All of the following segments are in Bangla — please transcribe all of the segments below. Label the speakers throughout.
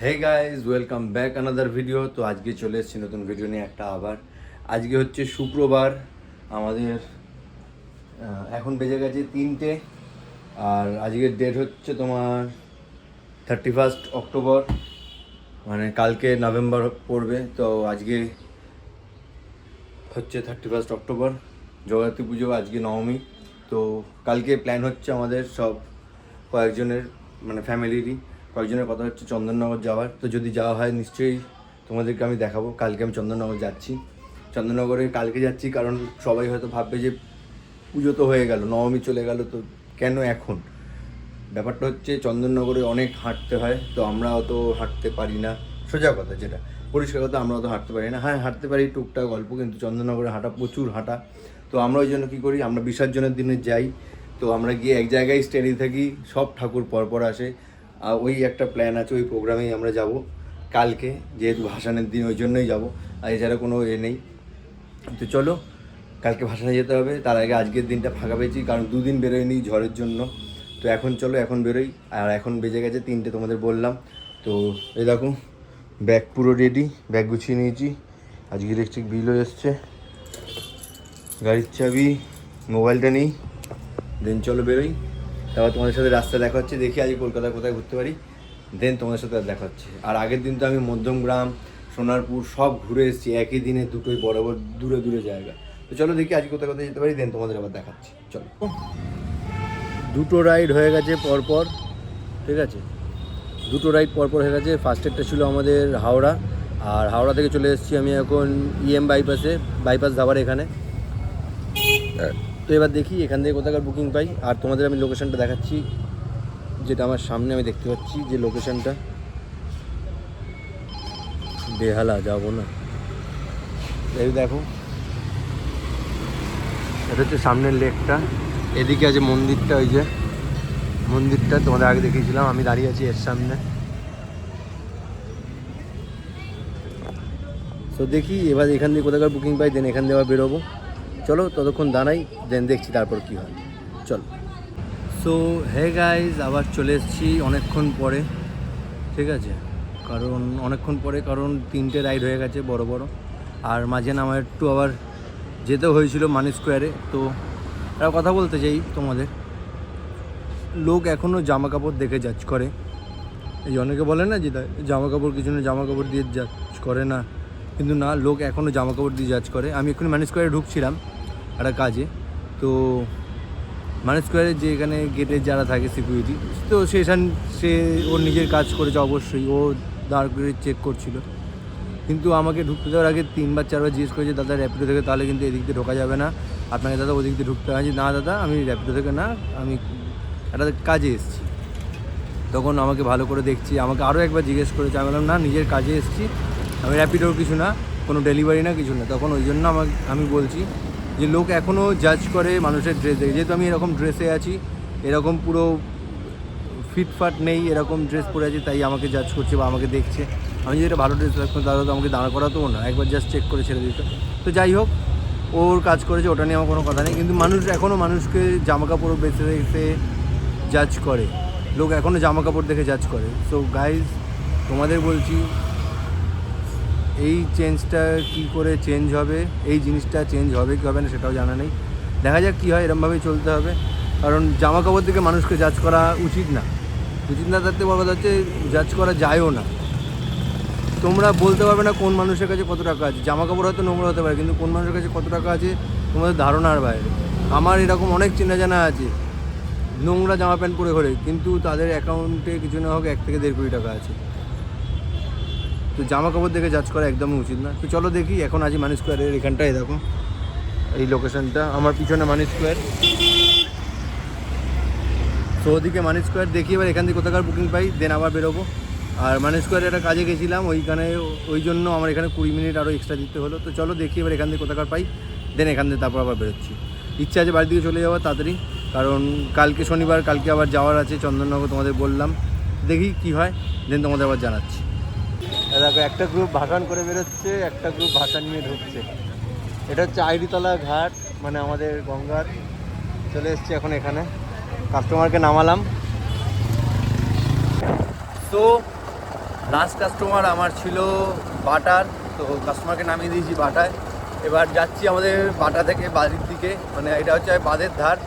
Speaker 1: হে guys welcome back another video. তো আজকে চলে এসেছি নতুন ভিডিও নিয়ে একটা আবার। আজকে হচ্ছে শুক্রবার, আমাদের এখন বেজে গেছে 3টে, আর আজকের ডেট হচ্ছে তোমার 31 অক্টোবর, মানে কালকে নভেম্বর পড়বে। তো আজকে হচ্ছে 31 অক্টোবর, জগদ্ধাত্রী পুজো, আজকে নবমী। তো কালকে প্ল্যান হচ্ছে আমাদের সব কয়েকজনের, মানে ফ্যামিলিরই কয়েকজনের কথা হচ্ছে চন্দননগর যাওয়ার। তো যদি যাওয়া হয় নিশ্চয়ই তোমাদেরকে আমি দেখাবো। কালকে আমি চন্দননগর যাচ্ছি, চন্দননগরে কালকে যাচ্ছি কারণ সবাই হয়তো ভাববে যে পুজো তো হয়ে গেল, নবমী চলে গেল, তো কেন এখন? ব্যাপারটা হচ্ছে চন্দননগরে অনেক হাঁটতে হয়, তো আমরা অত হাঁটতে পারি না। সোজা কথা, যেটা পরিষ্কার কথা, আমরা অত হাঁটতে পারি না। হ্যাঁ, হাঁটতে পারি টুকটাক গল্প, কিন্তু চন্দননগরে হাঁটা প্রচুর হাঁটা। তো আমরা ওই জন্য কী করি, আমরা বিসর্জনের দিনে যাই। তো আমরা গিয়ে এক জায়গায় স্টেডি থাকি, সব ঠাকুর পরপর আসে। আর ওই একটা প্ল্যান আছে, ওই প্রোগ্রামেই আমরা যাব কালকে, যেহেতু ভাসানের দিন, ওই জন্যই যাব। আর এছাড়া কোনো নেই। তো চলো, কালকে ভাসানে যেতে হবে। তার আগে আজকের দিনটা ফাঁকা পেয়েছি, কারণ দুদিন বেরোয়নি ঝড়ের জন্য। তো এখন চলো, এখন বেরোই। আর এখন বেজে গেছে 3টে, তোমাদের বললাম। তো এই দেখো, ব্যাগ পুরো রেডি, ব্যাগ গুছিয়ে নিয়েছি। আজকে ইলেকট্রিক বিলও এসছে, গাড়ির চাবি, মোবাইলটা নেই। দেন চলো বেরোই। তারপর তোমাদের সাথে রাস্তা দেখা হচ্ছে, দেখি আজ কলকাতায় কোথায় ঘুরতে পারি। দেন তোমাদের সাথে দেখা হচ্ছে। আর আগের দিন তো আমি মধ্যমগ্রাম, সোনারপুর সব ঘুরে এসেছি একই দিনে, দুটোই বরাবর দূরে দূরে জায়গা। তো চলো দেখি আজ কোথায় কোথায় যেতে পারি, দেন তোমাদের আবার দেখাচ্ছি। চলো, দুটো রাইড হয়ে গেছে পরপর, ঠিক আছে, দুটো রাইড পরপর হয়ে গেছে। ফার্স্ট একটা ছিল আমাদের হাওড়া, আর হাওড়া থেকে চলে এসেছি আমি এখন বাইপাসে, বাইপাস ধাবার এখানে। তো এবার দেখি এখান থেকে কোথাকার বুকিং পাই। আর তোমাদের আমি লোকেশনটা দেখাচ্ছি, যেটা আমার সামনে আমি দেখতে পাচ্ছি যে লোকেশনটা। বেহালা যাবো না, এই দেখো, এটা হচ্ছে সামনের লেকটা, এদিকে আছে মন্দিরটা, ওই যে মন্দিরটা তোমাদের আগে দেখিয়েছিলাম, আমি দাঁড়িয়ে আছি এর সামনে। তো দেখি এবার এখান থেকে কোথাকার বুকিং পাই, দেন এখান থেকে আবার বেরোবো। চলো ততক্ষণ দাঁড়াই, দেন দেখছি তারপর কী হয়। চলো। সো হে গাইজ, আবার চলে এসেছি অনেকক্ষণ পরে, ঠিক আছে, কারণ অনেকক্ষণ পরে, কারণ 3টে রাইড হয়ে গেছে বড় বড়। আর মাঝে না আমার একটু আবার যেতে হয়েছিল মানি স্কোয়ারে। তো একটা কথা বলতে চাই তোমাদের, লোক এখনও জামা কাপড় দেখে জাজ করে। এই অনেকে বলে না যে জামা কাপড় কিছু না, জামা কাপড় দিয়ে জাজ করে না, কিন্তু না, লোক এখনও জামা কাপড় দিয়ে জাজ করে। আমি এক্ষুনি মানি স্কোয়ারে ঢুকছিলাম একটা কাজে, তো মানি স্কোয়ারে যে এখানে গেটে যারা থাকে সিকিউরিটি, তো সে ওর নিজের কাজ করেছে অবশ্যই, ও দাঁড় করে চেক করছিল। কিন্তু আমাকে ঢুকতে দেওয়ার আগে 3-4বার জিজ্ঞেস করেছে, দাদা র্যাপিডো থেকে, তাহলে কিন্তু এদিক দিয়ে ঢোকা যাবে না, আপনাকে দাদা ওদিক দিয়ে ঢুকতে হয়। না দাদা, আমি র্যাপিডো থেকে না, আমি একটা কাজে এসেছি। তখন আমাকে ভালো করে দেখছি, আমাকে আরও একবার জিজ্ঞেস করেছে। আমি বললাম না, নিজের কাজে এসেছি, আমি র্যাপিডোর কিছু না, কোনো ডেলিভারি না, কিছু না। তখন ওই জন্য আমি বলছি যে লোক এখনও জাজ করে মানুষের ড্রেস দেখে। যেহেতু আমি এরকম ড্রেসে আছি, এরকম পুরো ফিটফাট নেই, এরকম ড্রেস পরে আছি, তাই আমাকে জাজ করছে বা আমাকে দেখছে। আমি যদি একটা ভালো ড্রেস রাখতাম তাহলে তো আমাকে দাঁড় করাতেও না, একবার জাস্ট চেক করে ছেড়ে দিত। তো যাই হোক, ওর কাজ করেছে, ওটা নিয়ে আমার কোনো কথা নেই। কিন্তু মানুষ এখনও মানুষকে জামা কাপড় বেছে দেখে জাজ করে, লোক এখনও জামা কাপড় দেখে জাজ করে। সো গাইজ, তোমাদের বলছি, এই চেঞ্জটা কি করে চেঞ্জ হবে, এই জিনিসটা চেঞ্জ হবে কি হবে না সেটাও জানা নেই। দেখা যাক কী হয়, এরমভাবেই চলতে হবে। কারণ জামা কাপড় থেকে মানুষকে জাজ করা উচিত না, থাকতে বড় কথা হচ্ছে জাজ করা যায়ও না। তোমরা বলতে পারবে না কোন মানুষের কাছে কত টাকা আছে। জামা কাপড় হয়তো নোংরা হতে পারে, কিন্তু কোন মানুষের কাছে কত টাকা আছে তোমাদের ধারণার বাইরে। আমার এরকম অনেক চেনা জানা আছে, নোংরা জামা প্যান্ট পরে ঘোরে, কিন্তু তাদের অ্যাকাউন্টে কিছু না হোক 1 থেকে 1.5 কোটি টাকা আছে। তো জামা কাপড় দেখে জাজ করা একদমই উচিত না। তো চলো দেখি, এখন আজ মানি স্কোয়ারের এখানটায় দেখো, এই লোকেশনটা আমার পিছনে মানি স্কোয়ার। তো ওদিকে মানি স্কোয়ার দেখি, এবার এখান থেকে কোথাকার বুকিং পাই, দেন আবার বেরোবো। আর মানি স্কোয়ারে একটা কাজে গেছিলাম ওইখানে, ওই জন্য আমার এখানে 20 মিনিট আরও এক্সট্রা দিতে হলো। তো চলো দেখি এবার এখান থেকে কোথাকার পাই, দেন এখান থেকে তারপর আবার বেরোচ্ছি। ইচ্ছা আছে বাড়ির দিকে চলে যাওয়ার তাড়াতাড়ি, কারণ কালকে শনিবার, কালকে আবার যাওয়ার আছে চন্দননগর, তোমাদের বললাম। দেখি কি হয়, দেন তোমাদের আবার জানাচ্ছি। দেখো, একটা গ্রুপ ভাসান করে বেরোচ্ছে, একটা গ্রুপ ভাসান নিয়ে ঢুকছে। এটা হচ্ছে আইরিতলা ঘাট, মানে আমাদের গঙ্গার। চলে এসছি এখন এখানে, কাস্টমারকে নামালাম। তো লাস্ট কাস্টমার আমার ছিল বাটার, তো কাস্টমারকে নামিয়ে দিয়েছি বাটায়। এবার যাচ্ছি আমাদের বাটা থেকে বাড়ির দিকে, মানে এটা হচ্ছে বাঁধের ধার।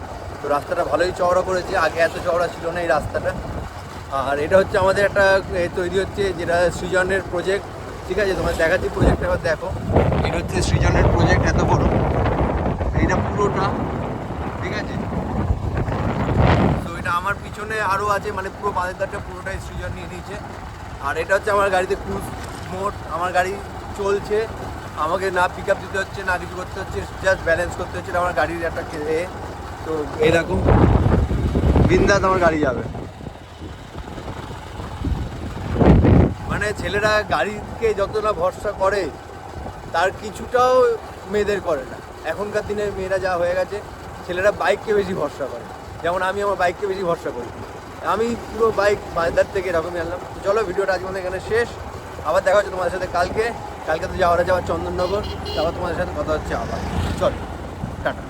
Speaker 1: তো রাস্তাটা ভালোই চওড়া করেছে, আগে এত চওড়া ছিল না এই রাস্তাটা। আর এটা হচ্ছে আমাদের একটা তৈরি হচ্ছে, যেটা সৃজনের প্রজেক্ট। ঠিক আছে, তোমার দেখাচ্ছি প্রজেক্টটা, এবার দেখো। এটা হচ্ছে সৃজনের প্রজেক্ট, এত বড় এইটা পুরোটা। ঠিক আছে, তো এটা আমার পিছনে আরও আছে, মানে পুরো বাঁধের ধারটা পুরোটাই সৃজন নিয়ে নিয়েছে। আর এটা হচ্ছে আমার গাড়িতে ক্রুজ মোড, আমার গাড়ি চলছে, আমাকে না পিক আপ দিতে হচ্ছে না কিছু করতে হচ্ছে, জাস্ট ব্যালেন্স করতে হচ্ছে। আমার গাড়ির একটা তো এরকম বিন্দাস আমার গাড়ি যাবে। মানে ছেলেরা গাড়িকে যতটা ভরসা করে তার কিছুটাও মেয়েদের করে না। এখনকার দিনের মেয়েরা যা হয়ে গেছে, ছেলেরা বাইককে বেশি ভরসা করে, যেমন আমি আমার বাইককে বেশি ভরসা করি। আমি পুরো বাইক বাজার থেকে এরকমই আনলাম। তো চলো, ভিডিওটা আজ আমাদের এখানে শেষ। আবার দেখা হচ্ছে তোমাদের সাথে কালকে তো যাওয়ার চন্দননগর, তারপর তোমাদের সাথে কথা হচ্ছে আবার। চলো, টাটা।